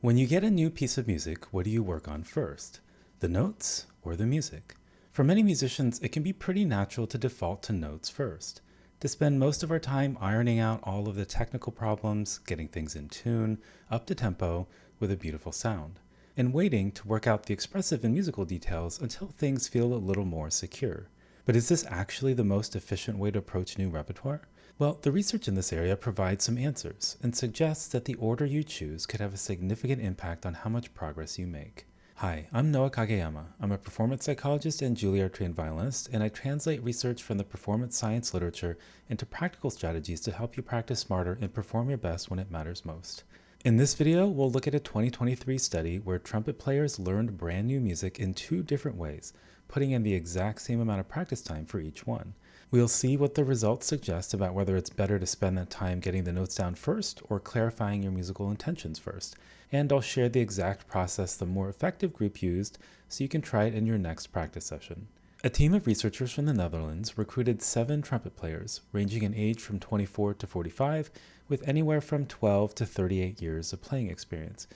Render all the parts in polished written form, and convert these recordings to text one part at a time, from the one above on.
When you get a new piece of music, what do you work on first? The notes or the music? For many musicians, it can be pretty natural to default to notes first, to spend most of our time ironing out all of the technical problems, getting things in tune, up to tempo, with a beautiful sound, and waiting to work out the expressive and musical details until things feel a little more secure. But is this actually the most efficient way to approach new repertoire? Well, the research in this area provides some answers and suggests that the order you choose could have a significant impact on how much progress you make. Hi, I'm Noah Kageyama. I'm a performance psychologist and Juilliard-trained violinist, and I translate research from the performance science literature into practical strategies to help you practice smarter and perform your best when it matters most. In this video, we'll look at a 2023 study where trumpet players learned brand new music in two different ways, putting in the exact same amount of practice time for each one. We'll see what the results suggest about whether it's better to spend that time getting the notes down first or clarifying your musical intentions first. And I'll share the exact process the more effective group used so you can try it in your next practice session. A team of researchers from the Netherlands recruited 7 trumpet players, ranging in age from 24 to 45, with anywhere from 12 to 38 years of playing experience,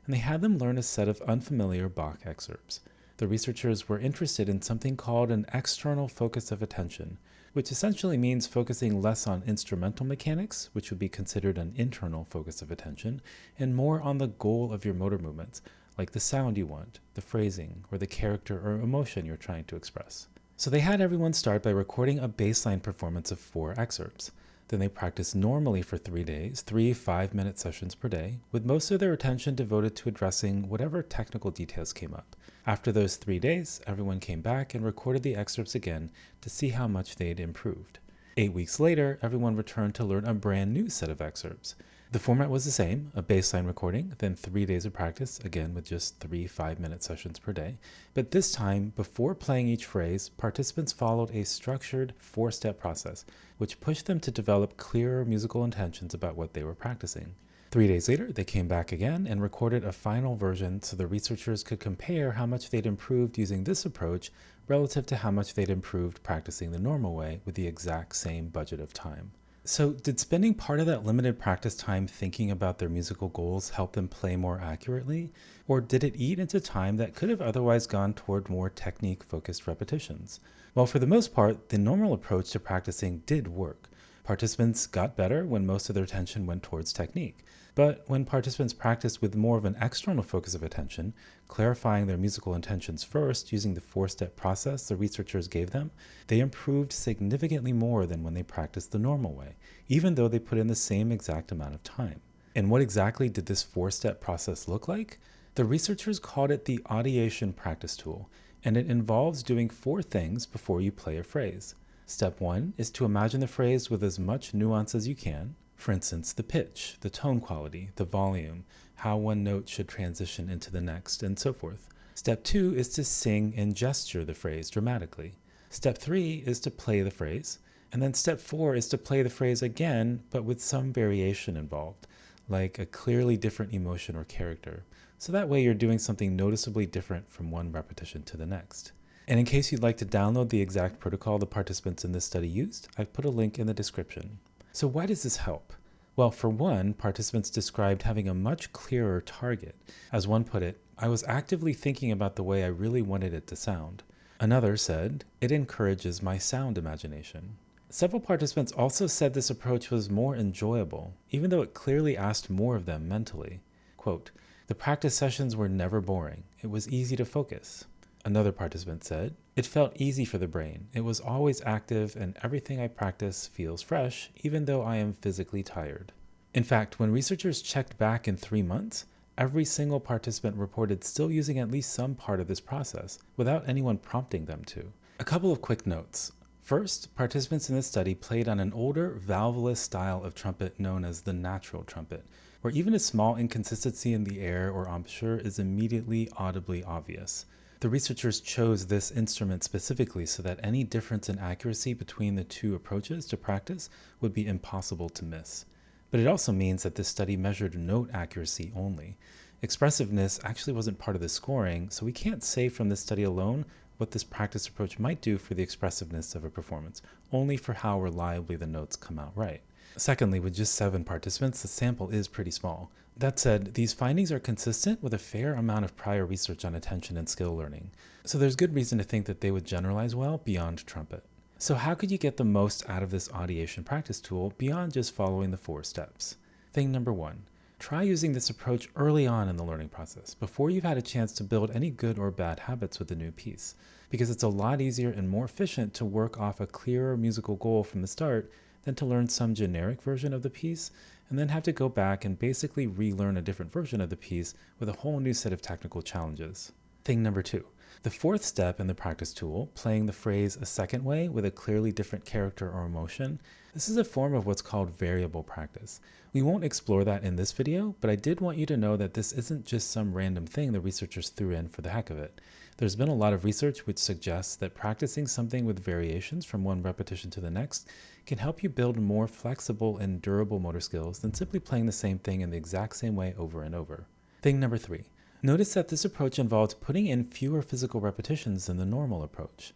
and they had them learn a set of unfamiliar Bach excerpts. The researchers were interested in something called an external focus of attention, which essentially means focusing less on instrumental mechanics, which would be considered an internal focus of attention, and more on the goal of your motor movements, like the sound you want, the phrasing, or the character or emotion you're trying to express. So they had everyone start by recording a baseline performance of 4 excerpts. Then they practiced normally for 3 days, 3 5-minute sessions per day, with most of their attention devoted to addressing whatever technical details came up. After those 3 days, everyone came back and recorded the excerpts again to see how much they'd improved. 8 weeks later, everyone returned to learn a brand new set of excerpts. The format was the same, a baseline recording, then 3 days of practice, again with just 3 5-minute sessions per day. But this time, before playing each phrase, participants followed a structured 4-step process, which pushed them to develop clearer musical intentions about what they were practicing. 3 days later, they came back again and recorded a final version so the researchers could compare how much they'd improved using this approach relative to how much they'd improved practicing the normal way with the exact same budget of time. So, did spending part of that limited practice time thinking about their musical goals help them play more accurately? Or did it eat into time that could have otherwise gone toward more technique-focused repetitions? Well, for the most part, the normal approach to practicing did work. Participants got better when most of their attention went towards technique. But when participants practiced with more of an external focus of attention, clarifying their musical intentions first using the 4-step process the researchers gave them, they improved significantly more than when they practiced the normal way, even though they put in the same exact amount of time. And what exactly did this 4-step process look like? The researchers called it the Audiation Practice Tool, and it involves doing 4 things before you play a phrase. Step 1 is to imagine the phrase with as much nuance as you can. For instance, the pitch, the tone quality, the volume, how one note should transition into the next, and so forth. Step 2 is to sing and gesture the phrase dramatically. Step 3 is to play the phrase. And then step 4 is to play the phrase again, but with some variation involved, like a clearly different emotion or character. So that way you're doing something noticeably different from one repetition to the next. And in case you'd like to download the exact protocol the participants in this study used, I've put a link in the description. So why does this help? Well, for one, participants described having a much clearer target. As one put it, I was actively thinking about the way I really wanted it to sound. Another said, it encourages my sound imagination. Several participants also said this approach was more enjoyable, even though it clearly asked more of them mentally. Quote, the practice sessions were never boring. It was easy to focus. Another participant said, it felt easy for the brain. It was always active and everything I practice feels fresh, even though I am physically tired. In fact, when researchers checked back in 3 months, every single participant reported still using at least some part of this process without anyone prompting them to. A couple of quick notes. First, participants in this study played on an older valveless style of trumpet known as the natural trumpet, where even a small inconsistency in the air or embouchure is immediately audibly obvious. The researchers chose this instrument specifically so that any difference in accuracy between the two approaches to practice would be impossible to miss. But it also means that this study measured note accuracy only. Expressiveness actually wasn't part of the scoring, so we can't say from this study alone what this practice approach might do for the expressiveness of a performance, only for how reliably the notes come out right. Secondly, with just 7 participants, the sample is pretty small. That said, these findings are consistent with a fair amount of prior research on attention and skill learning, so there's good reason to think that they would generalize well beyond trumpet. So how could you get the most out of this audiation practice tool beyond just following the 4 steps? Thing number 1, try using this approach early on in the learning process, before you've had a chance to build any good or bad habits with the new piece, because it's a lot easier and more efficient to work off a clearer musical goal from the start than to learn some generic version of the piece and then have to go back and basically relearn a different version of the piece with a whole new set of technical challenges. Thing number 2, the 4th step in the practice tool, playing the phrase a second way with a clearly different character or emotion, this is a form of what's called variable practice. We won't explore that in this video, but I did want you to know that this isn't just some random thing the researchers threw in for the heck of it. There's been a lot of research which suggests that practicing something with variations from one repetition to the next can help you build more flexible and durable motor skills than simply playing the same thing in the exact same way over and over. Thing number 3. Notice that this approach involves putting in fewer physical repetitions than the normal approach.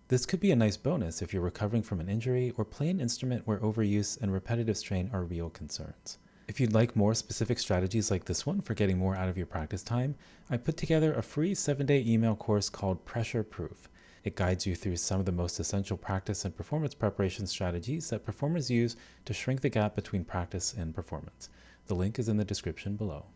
This could be a nice bonus if you're recovering from an injury or play an instrument where overuse and repetitive strain are real concerns. If you'd like more specific strategies like this one for getting more out of your practice time, I put together a free 7-day email course called Pressure Proof. It guides you through some of the most essential practice and performance preparation strategies that performers use to shrink the gap between practice and performance. The link is in the description below.